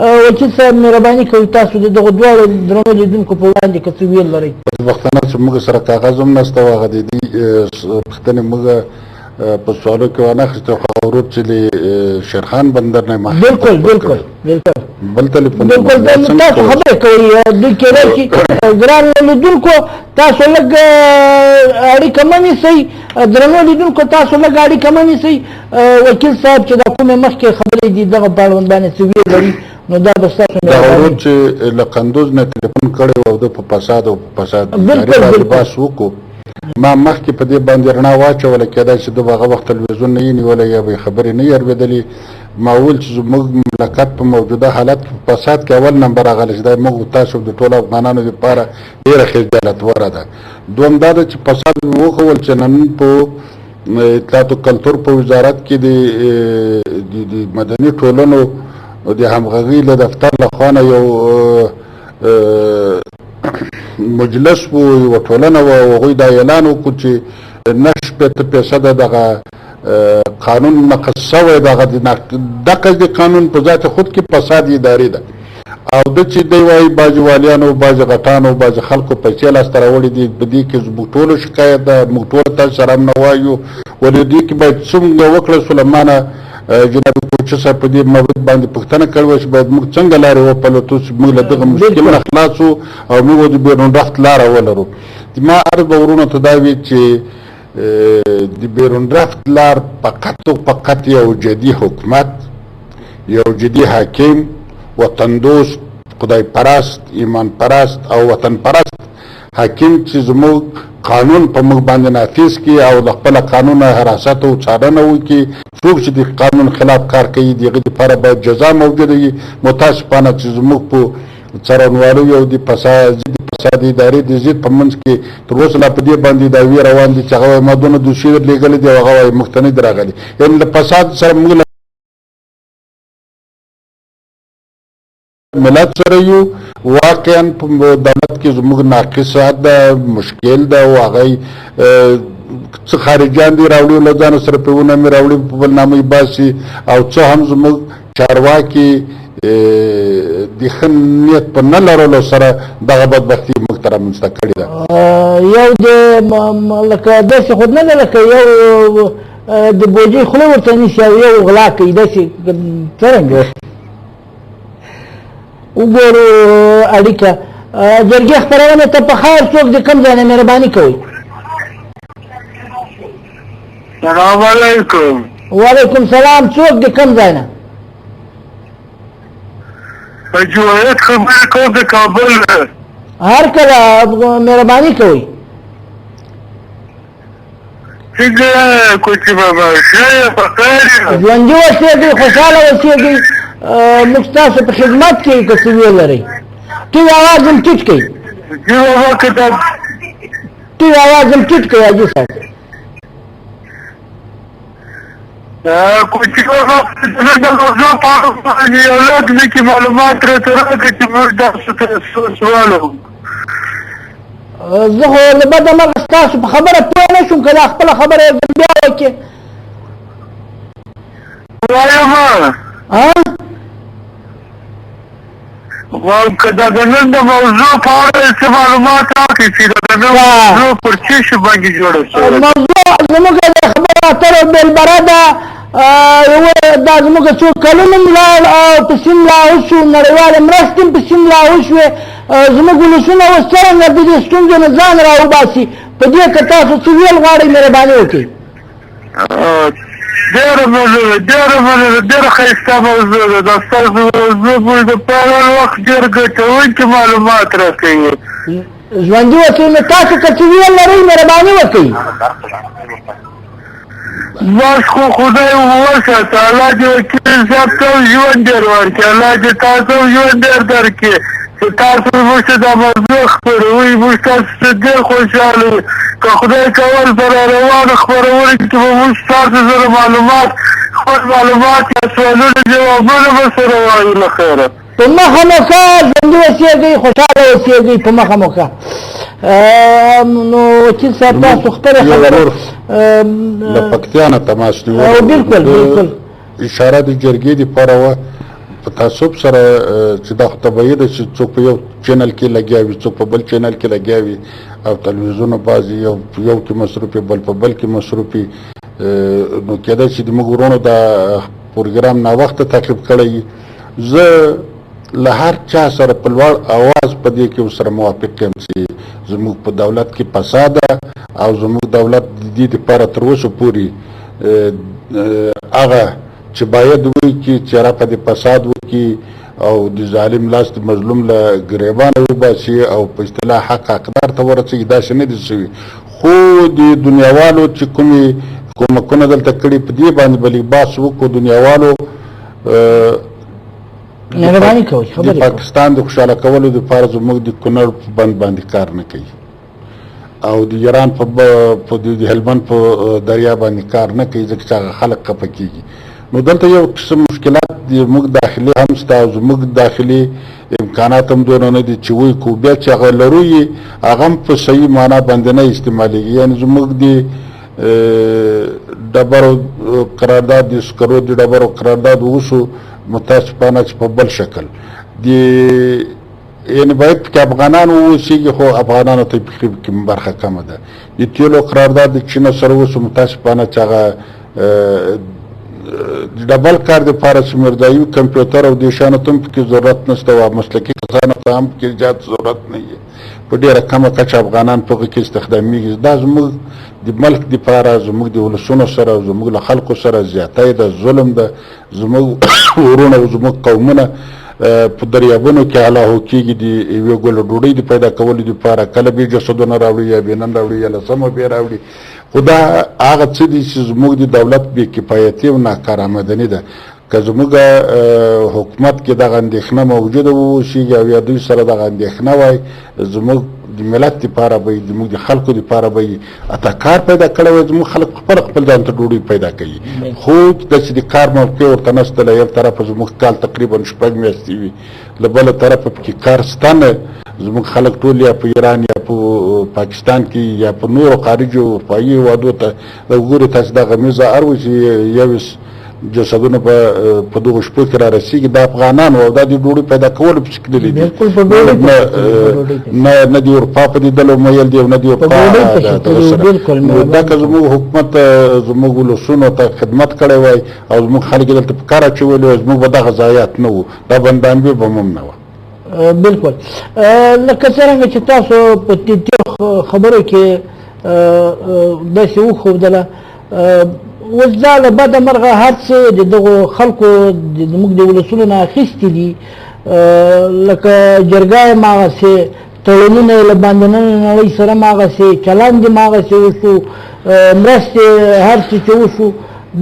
وکیل صاحب مهرباني کوئ تاسو د دغو دواړو درنو لیدونکو په وړاندې که څه ویل لرئ. وختونه چې موږ سره کاغذ هم نشته و هغه د دې پوښتنې موږ په سوالو کې وانخیستې خو ورور چې د شیرخان بندر نه بالکل بالکل بالکل بل تلیفون بالکل تاسو خبرې کوئ دوی کېدای شي ګران لیدونکو تاسو لږ اړیکه مه نیسئ درنو لیدونکو تاسو لږ اړیکه مه نیسئ وکیل صاحب چې دا کومې مخکې خبرې دي دغه په اړوند باندې څه ویل لري نو دا به ستاسو دا ورور چې له قندوز نه تلیفون کړی و او د په فساد او په فساد بالکل بحث وکړو ما مخکې په دې باندې رڼا واچوله کېدای چې د هغه وخت تلویزیون نه یې نیولی یا به یې خبرې نه یې اورېدلې ما وویل چې زموږ مملکت په موجوده حالت کې په فساد کې اول نمبر راغلی چې دا موږ تاسو د ټولو افغانانو دپاره ډېره خجالتوره ده. دویم دا ده چې فساد مې وښول چې نن په اطلاعات و کلتور په وزارت کې د مدني ټولنو د همغږۍ له دفتر له خوا نه یو مجلس و یوه ټولنه وه او هغوی دا اعلان وکړو چې 90% دغه قانون نقض شوی دغه د قانون په ذات خود کې فساد اداري ده او د چې دی وایي بعضې والیانو بعضې غټانو بعضې خلکو پیسې لاسته راوړي دي په دې کې زموږ ټولو شکایت ده موږ ټول تاسو سره هم نه وایو ولې دې کې باید څومره وکړه سلیمانه جناب کوچه صاحب په دې مورد باندې پوښتنه کړې وه چې باید موږ څنګه لارې وپلټو چې موږ له دغه مشکل نه خلاص وو او موږ د بیرون رفت لاره ولرو. ما عرض به ورونو ته دا وي چې د بیرون رفت لار فقط و فقط یو جدي حکومت یو جدي حاکم وطن دوست خدای پرست ایمان پرست او وطن پرست حاکم چې زموږ قانون په موږ باندې نافذ کړي او د خپل قانون حراست او څارنه وکړي. څوک چې د قانون خلاف کار کوي د هغه لپاره باید جزا موجوده وي. متاسفانه چې زموږ په څارنوالو او د فساد ادارې د ضد په منځ کې تر اوسه لا په دې باندې دعوې روان دي چې هغه مادونه دوشي درلېږلي دي او هغه وایي موږ ته نه دي راغلي. یعنې د فساد سره موږ ملت سره یو واقعا په دولت کې زموږ ناقصات ده مشکل ده او هغه څه خارجیان دي راوړي له ځان سره په ونه مې راوړي په بل نامه یې باسي او څه هم زموږ چارواکي د ښه نیت په نه لرلو سره دغه بدبختي موږ ته رامنځته کړې ده. یو د لکه داسې خود نه ده لکه یو د بوجۍ خوله ورته نیسي او یو غلا کوي داسې څرنګه وګورو اړیکه جرګې خپرونې ته په خیر څوک د کوم ځای نه مهرباني کوئ. سلام علیکم. وعلیکم سلام. څوک د کوم ځای نه؟ جوهرت خبرې کوم د کابل نه. هر کله مهرباني کوئ. څنګه کوچي بابا ښه یې په خیر یې؟ ژوندي اوسېږئ خوشحاله اوسېږئ موږ ستاسو په خدمت کې یو که څه ویل لرئ. ټیټ اواز هم ټیټ کړئ. جی بابا که دا ټیټ اواز هم ټیټ کړئ حاجي صاحب. کوچي بابا د موضوع په اړه باندې یو لږ لږ معلومات راته راکړه چې موږ تاسو ته سوال وکړو. زه خو له بده مرغه ستاسو په خبره پوه نه شوم که دا خپله خبره یې بیا وکړې. وایم وایم که دا د نن د موضوع په اړه څه معلومات راکړي چې دا د نن موضوع پر څه شي باندې جوړه شوې. موضوع زموږ د خبرو اترو بېلبره ده. دا زموږ څو کلونه هم لاړ او په سیم لاهو شو نړیوالې مرستې هم په سیم لاهو شوې. زموږ ولسونه اوس څرنګه د دې ستونزو نه ځان راوباسي په دې که تاسو څه ویل غواړئ مهرباني وکړئ. ډېره مننه ډېره ښایسته موضوع ده. دا ستاسو موضوع موږ دپاره هر وخت ډېر ګټونکي معلومات راکوي. ژوندي اوسئ نو تاسو که څه ویل لرئ مهرباني وکړئ. بس خو خدای وساته الله دې وکیل صاحب ته ژوند ډېر ورکړي. الله دې تاسو ژوند ډېر درکړي چې تاسو موږ ته دا موضوع خپروئ. موږ تاسو ته ډېر خوشحاله یو. که خدای کول سره روانو خپرونې کې به موږ تاسو سره معلومات خپل معلومات یا سوالونه جوابونه به سره وایو له خیره. په مخه مو ښه ژوندي اوسېږئ خوشحاله اوسېږئ په مخه مو ښه. نو وکیل صاحب تاسو خپلې خبرې له پکتیا نه تماس نیولې بالکل بالکل اشاره د جرګې دپاره وه په تعصب سره چې دا خو طبیعي ده چې څوک په یو چینل کې لګیا وي څوک په بل چینل کې لګیا وي او تلویزیون بعضې یو کې مصروف وي بل په بل کې مصروف وي نو کېدای شي زموږ ورونو دا پروګرام ناوخته تعقیب کړی زه له هر چا سره په لوړ اواز په دې کې ورسره موافق یم چې زموږ په دولت کې فساد او زموږ دولت د دې دپاره تر اوسه پورې هغه چې باید وکړي چې رفع د فساد وکړي او د ظالم لاس د مظلوم له ګریبانه وباسي او په اصطلاح حق حقدار ته ورسوي داسې نه دي شوي خو د دنیاوالو چې کومې کومکونه دلته کړي په دې باندې به لباس وکړو دنیاوالو مهرباني کوئ د پاکستان د خوشحاله کولو دپاره زموږ د کونړ په بند باندې کار نه کوي او د ایران په د هلمند په دریا باندې کار نه کوي ځکه چې هغه خلک خفه کېږي نو دلته یو قسم مشکلات زموږ داخلي هم شته او زموږ داخلي امکانات هم دونه نه دي چې وایي کو بیا چې هغه لرو یې هغه هم په صحیح معنا باندې نه استعمالېږي یعنې زموږ د ډبرو قرارداد د سکرو د ډبرو قرارداد اوسو متاسفانه چې په بل شکل یعنې باید پکې افغانان واوسېږي خو افغانانو ته فکري کې برخه کمه ده د تیلو قرارداد د چینه سره اوسو متاسفانه چې هغه د ډبل کار دپاره چې مردایي کمپیوټر او دې شیانو ته هم پکې ضرورت نشته او مسلکي کسانو ته هم پکې زیات ضرورت نه وي په ډېره کمه کچه افغانان په هغه کې استخدامیږي دا زموږ د ملک دپاره زموږ د ولسونو سره او زموږ له خلکو سره زیاتی ده ظلم ده زموږ ورونه او زموږ قومونه په دریابونو کې هلاهو کېږي د یوې ګوله ډوډۍ د پیدا کولو دپاره کله بې جسدونه راوړي یا بې نن راوړي یا لسمه بې راوړي خو دا هغه څه دي چې زموږ د دولت بې کفایتي او ناکارآمدني ده که زموږ حکومت کې دغه اندېښنه موجوده واوسېږي او یا دوی سره دغه اندېښنه وای زموږ د ملت دپاره به یې زموږ د خلکو دپاره به یې اته کار پیدا کړی وای زموږ خلک خپل ځان ته ډوډۍ پیدا کوي خو داسې د کار موقع ورته نشته له یو طرفه زموږ کال تقریبا 6 میاشتې وي له بله طرفه پکې کار شته نه زموږ خلک ټول یا په ایران یا په پاکستان کې یا په نورو خارجو اروپایي هېوادو ته وګورئ تاسې دغه میزه هر وایي چې 21 جسدونه په دغو شپو کې را رسېږي دا افغانان او دا د ډوډۍ پیدا کولو پسې تللي دي نه د اروپا په لیدلو میل دي او نه د اروپا نو دا که زموږ حکومت زموږ ولسونو ته خدمت کړی وای او زموږ خلک یې دلته په کار اچولي وای زموږ به دغه ضایعات نه وو دا بندامبي به هم نه وه بالکل لکه څرنګه چې تاسو په تېرو خبرو کې داسې وښودله اوس دا له بده مرغه هر څه د دغو خلکو زموږ د ولسونو نه اخیستي دي لکه جرګه یې هماغسې تړونونه یې له باندنۍ نړۍ سره هماغسې چلند یې هماغسې وشو مرستې هر څه چې وشو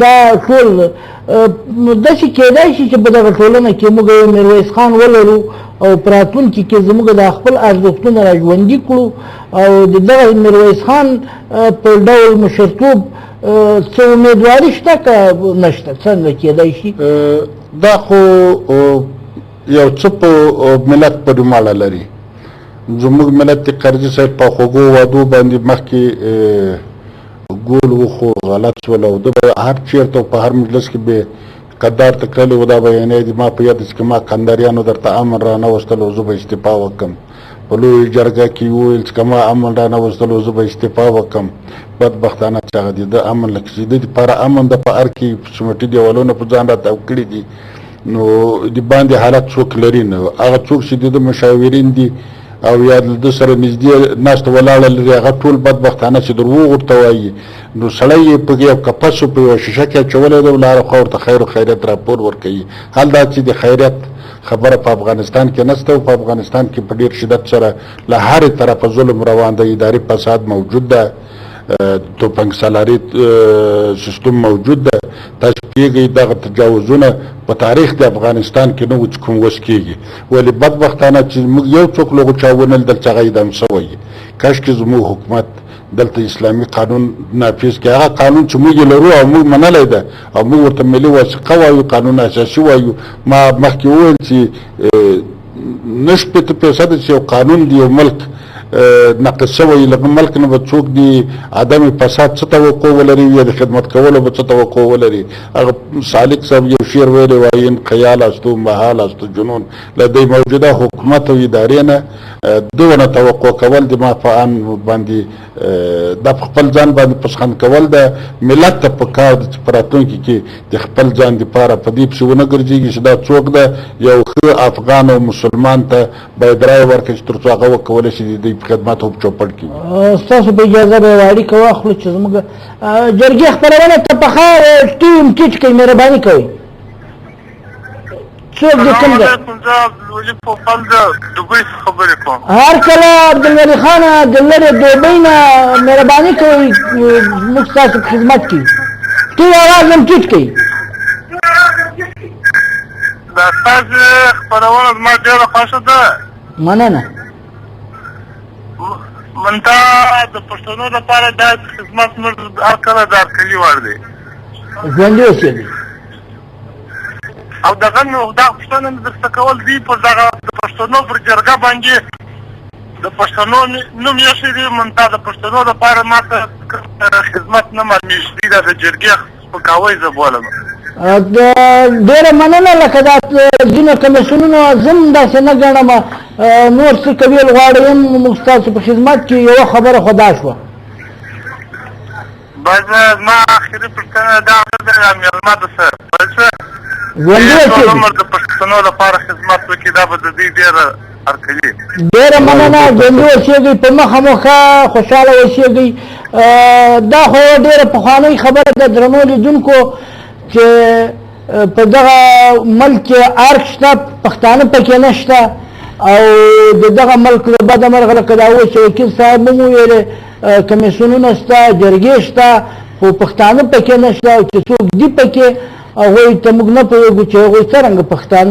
دا ټول داسې کېدای شي چې په دغه ټولنه کې موږ یو میرویس خان ولرو او په راتلونکي کې زموږ د خپل ارزښتونه را ژوندي کړو او د دغه میرویس خان په ډول مشرتوب څه امیدواري شته که نشته څنګه کېدای شي دا خو یو څه په ملت پورې ماړه لري زموږ ملت د قرضي صاحب په خوږو وعدو باندې مخکې ګول وخو غلط شول او ده به هر چېرته په هر مجلس کې به قدار ته کړلی و دا بیانیه دي ما په یاد چې ما کنداریانو درته امن را نه وستلو زه به استعفا وکړم په لویه جرګه کې وویل چې که ما امن را نه وستلو زه به استعفا وکړم بدبختانه چې هغه د ده امن لکه چې د دپاره امن ده په هر کې سمټي دیوالونه په ځان را تاو کړي دي نو د باندې حالت څوک لري نه هغه څوک چې د ده مشاورین دي او یا د ده سره نږدې ناسته ولاړه لري هغه ټول بدبختانه چې دروغ ورته وایي نو سړی یې په یو کپسو په یوه شیشه کې اچولی دی لاره خوا ورته خیر و خیریت راپور ورکوي حال دا چې د خیریت خبره په افغانستان کې نشته او په افغانستان کې په ډېر شدت سره له هرې طرفه ظلم روان دی اداري فساد موجود ده توپنګ سالاري سیستم موجود ده تاسو پوهېږئ دغه تجاوزونه په تاریخ د افغانستان کې نه و چې کوم وس کېږي ولې بدبختانه چې موږ یو څوک له هغو چا ونه لیدل چې هغه اعدام شوی کاشکې زموږ حکومت دلته اسلامي قانون نافذ کړي هغه قانون چې موږ یې لرو او موږ منلی ده او موږ ورته ملي وثیقه وایو قانون اساسي وایو ما مخکې وویل چې 90% چې یو قانون د یو ملک نقص شوی لکه ملک نه به څوک دي عدم فساد څه توقع ولري یا د خدمت کولو به څه توقع ولري. هغه سالک صاحب یو شعر ویلی وایي ان خیال است و محال است و جنون لدی موجوده حکومت او ادارې نه دونه توقع کول د ما په ان باندې د خپل ځان باندې پسخند کول د ملت ته په کار د راتلونکي کې د خپل ځان دپاره په دې پسې ونه ګرځېږي چې دا څوک ده یو ښه افغان او مسلمان ته باید رایه ورکړي چې تر څو هغه وکولی شي د دوی په خدمت او په چوپړ کړي. ستاسو په اجازه به یوه اړیکه واخلو چې زموږ جرګې خپرونه ته پخه ټیم ټیټ کوي، مهرباني کوئ. څوک د کوم ځای؟ هر کله عبدالولي خانه د لرې دوبۍ نه مهرباني کوئ موږ ستاسو په خدمت کې ټول اواز هم ټیټ کوي. دا ستاسو خپرونه زما ډېره خوښه ده. مننه. منته د پښتنو لپاره دا خدمت زموږ هر کله د هرکلي وړ دی. ژوندي اوسېږئ. او دغه دا پوښتنه مې درته کول دي پر دغه د پښتنو پر جرګه باندې د پښتنو نوم ایښی دی. منته د پښتنو لپاره ماته خدمت نه معلومېږي دی. دا د جرګې سپکاوی زه بولم. ډېره مننه. لکه دا ځینو کمیسیونونو زه هم داسې نه ګڼم نور څه کویل غواړئ هم موږ ستاسو په خدمت کې یوه خبره خو دا شوه. بس زما اخري پوښتنه دا ده مېلمه ده څه ژوندي اوسېږئ. عمر د پښتنو لپاره خدمت وکړي دا به د دوی ډېره هرکلي. ډېره مننه. ژوندي اوسېږئ، په مخه مو ښه خوشحاله اوسېږئ. دا خو ډېره پخوانۍ خبره ده درنو لیدونکو چې په دغه ملک کې ارګ شته، پښتانه پکې نشته او د دغه ملک د بده مرغه لکه دا اوس چې وکیل صاحب هم وویلې کمیسیونونه شته، جرګې شته، خو پښتانه پکې نشته او چې څوک دي پکې هغوی ته موږ نه پوهېږو چې هغوی څرنګه پښتانه